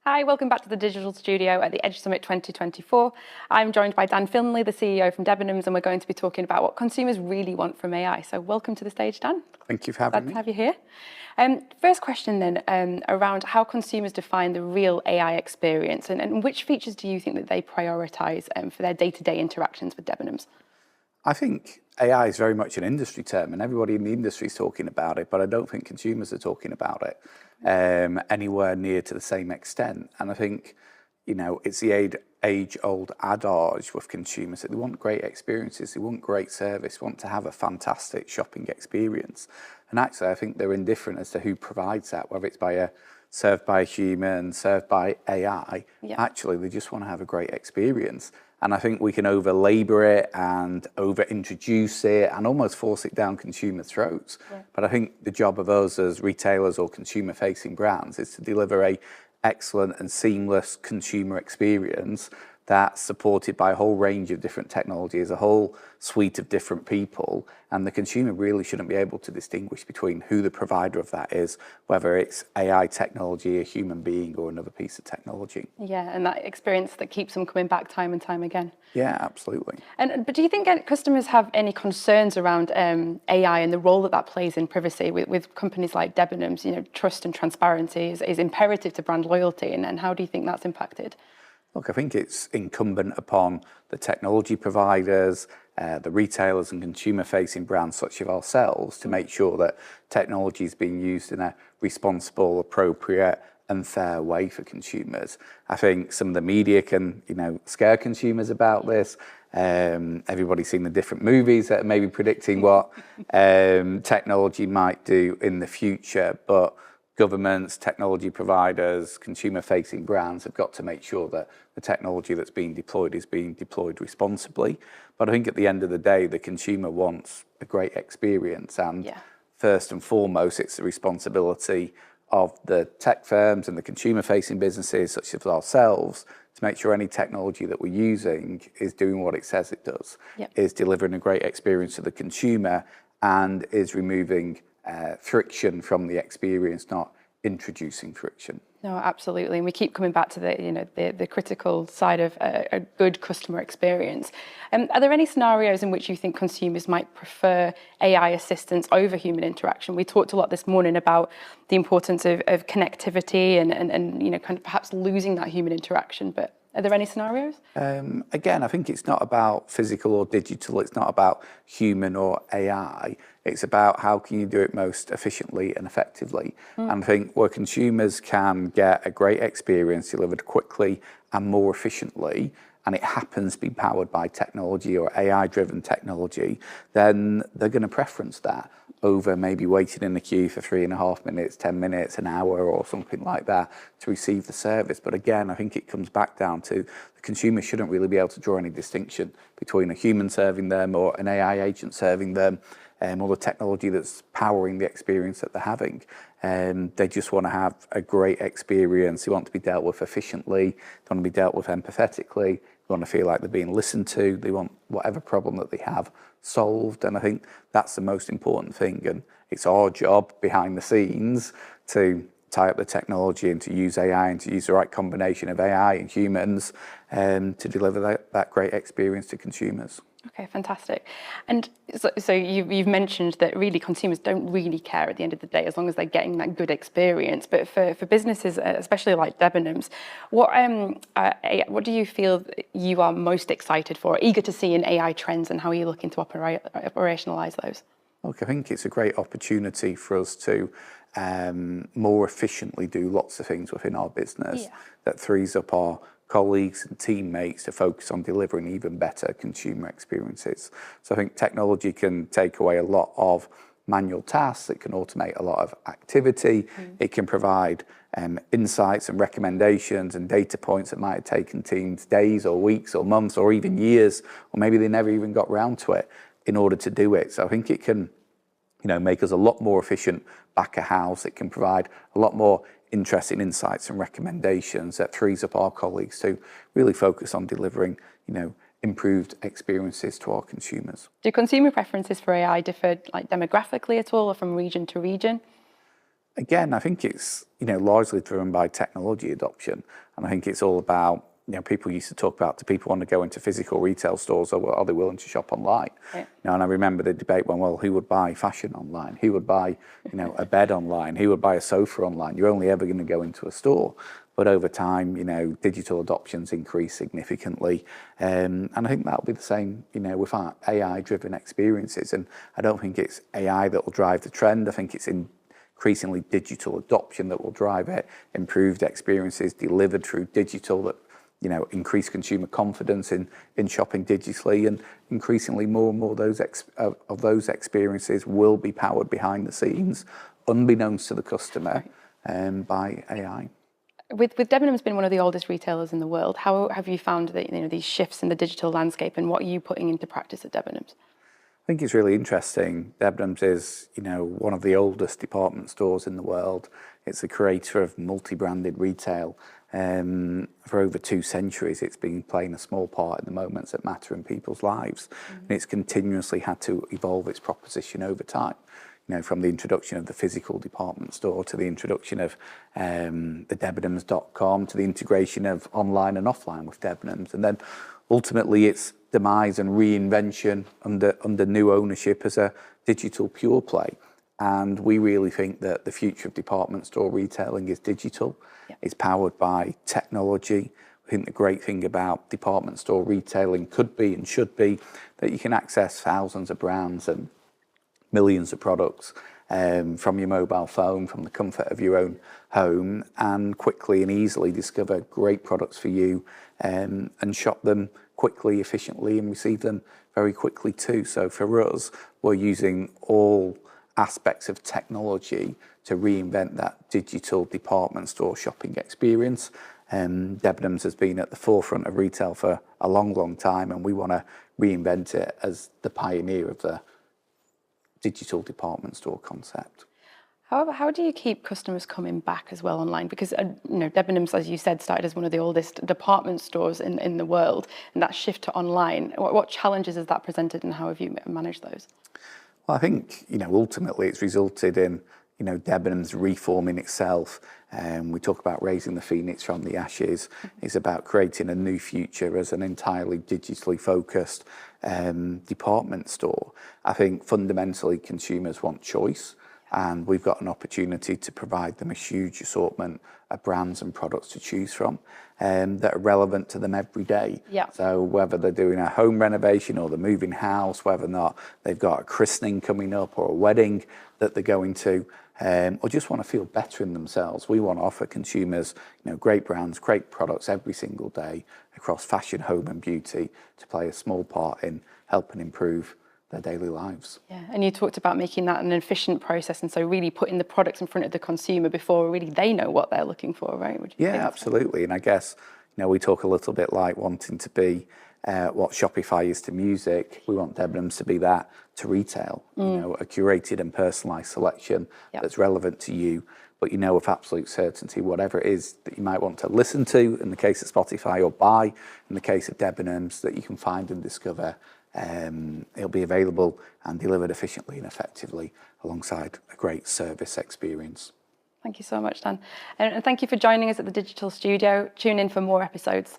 Hi, welcome back to the Digital Studio at the Edge Summit 2024. I'm joined by Dan Finley, the CEO from Debenhams, and we're going to be talking about what consumers really want from AI. So welcome to the stage, Dan. Thank you for having me. Glad to have you here. First question then, around how consumers define the real AI experience and which features do you think that they prioritise for their day-to-day interactions with Debenhams? I think AI is very much an industry term and everybody in the industry is talking about it, but I don't think consumers are talking about it anywhere near to the same extent. And I think, it's the age-old adage with consumers that they want great experiences, they want great service, want to have a fantastic shopping experience. And actually, I think they're indifferent as to who provides that, whether it's served by a human, served by AI. Yeah. Actually, they just want to have a great experience. And I think we can over-labor it and over-introduce it and almost force it down consumer throats. Yeah. But I think the job of us as retailers or consumer-facing brands is to deliver a excellent and seamless consumer experience that's supported by a whole range of different technologies, a whole suite of different people, and the consumer really shouldn't be able to distinguish between who the provider of that is, whether it's AI technology, a human being, or another piece of technology. Yeah, and that experience that keeps them coming back time and time again. Yeah, absolutely. But do you think customers have any concerns around AI and the role that plays in privacy with companies like Debenhams? Trust and transparency is imperative to brand loyalty, and how do you think that's impacted? Look, I think it's incumbent upon the technology providers, the retailers and consumer-facing brands such as ourselves to make sure that technology is being used in a responsible, appropriate and fair way for consumers. I think some of the media can, scare consumers about this. Everybody's seen the different movies that are maybe predicting what technology might do in the future, but governments, technology providers, consumer-facing brands have got to make sure that the technology that's being deployed is being deployed responsibly. But I think at the end of the day, the consumer wants a great experience, and first and foremost, it's the responsibility of the tech firms and the consumer-facing businesses such as ourselves to make sure any technology that we're using is doing what it says it does, is delivering a great experience to the consumer and is removing friction from the experience, not introducing friction. No, absolutely, and we keep coming back to the critical side of a good customer experience. Are there any scenarios in which you think consumers might prefer AI assistance over human interaction? We talked a lot this morning about the importance of connectivity and kind of perhaps losing that human interaction, but are there any scenarios? Again, I think it's not about physical or digital. It's not about human or AI. It's about how can you do it most efficiently and effectively. And I think where consumers can get a great experience delivered quickly and more efficiently, and it happens to be powered by technology or AI-driven technology, then they're going to preference that over maybe waiting in the queue for 3.5 minutes, 10 minutes, an hour or something like that to receive the service. But again, I think it comes back down to the consumer shouldn't really be able to draw any distinction between a human serving them or an AI agent serving them, or the technology that's powering the experience that they're having. They just want to have a great experience. They want to be dealt with efficiently. They want to be dealt with empathetically. They want to feel like they're being listened to. They want whatever problem that they have solved. And I think that's the most important thing. And it's our job behind the scenes to tie up the technology and to use AI and to use the right combination of AI and humans to deliver that great experience to consumers. Okay, fantastic. And so you've mentioned that really consumers don't really care at the end of the day as long as they're getting that good experience. But for businesses, especially like Debenhams, what do you feel you are most excited for, eager to see in AI trends, and how are you looking to operationalise those? Look, I think it's a great opportunity for us to more efficiently do lots of things within our business that frees up our colleagues and teammates to focus on delivering even better consumer experiences. So I think technology can take away a lot of manual tasks, it can automate a lot of activity, it can provide insights and recommendations and data points that might have taken teams days or weeks or months or even years, or maybe they never even got round to it in order to do it. So I think it can make us a lot more efficient back of house. It can provide a lot more interesting insights and recommendations that frees up our colleagues to really focus on delivering, improved experiences to our consumers. Do consumer preferences for AI differ demographically at all, or from region to region? Again, I think it's, largely driven by technology adoption. And I think it's all about, people used to talk about, do people want to go into physical retail stores, or are they willing to shop online? Right. And I remember the debate when, well, who would buy fashion online? Who would buy, a bed online? Who would buy a sofa online? You're only ever going to go into a store. But over time, digital adoption's increased significantly. And I think that'll be the same, with our AI-driven experiences. And I don't think it's AI that will drive the trend. I think it's increasingly digital adoption that will drive it, improved experiences delivered through digital that, increase consumer confidence in shopping digitally, and increasingly more and more of those experiences will be powered behind the scenes, unbeknownst to the customer, by AI. With Debenhams being one of the oldest retailers in the world, how have you found that these shifts in the digital landscape, and what are you putting into practice at Debenhams? I think it's really interesting. Debenhams is, one of the oldest department stores in the world. It's a creator of multi-branded retail. For over 2 centuries, it's been playing a small part in the moments that matter in people's lives. And it's continuously had to evolve its proposition over time. From the introduction of the physical department store to the introduction of the Debenhams.com to the integration of online and offline with Debenhams. And then ultimately its demise and reinvention under new ownership as a digital pure play. And we really think that the future of department store retailing is digital. Yeah. It's powered by technology. I think the great thing about department store retailing could be and should be that you can access thousands of brands and millions of products from your mobile phone, from the comfort of your own home, and quickly and easily discover great products for you, and shop them quickly, efficiently, and receive them very quickly too. So for us, we're using all aspects of technology to reinvent that digital department store shopping experience. Debenhams has been at the forefront of retail for a long, long time, and we want to reinvent it as the pioneer of the digital department store concept. However, how do you keep customers coming back as well online? Because Debenhams, as you said, started as one of the oldest department stores in the world, and that shift to online, what challenges has that presented, and how have you managed those? Well, I think ultimately it's resulted in Debenhams reforming itself. We talk about raising the phoenix from the ashes. It's about creating a new future as an entirely digitally focused department store. I think fundamentally consumers want choice, and we've got an opportunity to provide them a huge assortment of brands and products to choose from that are relevant to them every day. Yeah. So whether they're doing a home renovation or they're moving house, whether or not they've got a christening coming up or a wedding that they're going to, or just want to feel better in themselves, we want to offer consumers great brands, great products every single day across fashion, home and beauty to play a small part in helping improve their daily lives. Yeah, and you talked about making that an efficient process, and so really putting the products in front of the consumer before really they know what they're looking for, right? Yeah, absolutely. And I guess we talk a little bit like wanting to be what Shopify is to music. We want Debenhams to be that to retail. A curated and personalised selection that's relevant to you, but with absolute certainty whatever it is that you might want to listen to in the case of Spotify, or buy in the case of Debenhams, that you can find and discover. It'll be available and delivered efficiently and effectively alongside a great service experience. Thank you so much, Dan. And thank you for joining us at the Digital Studio. Tune in for more episodes.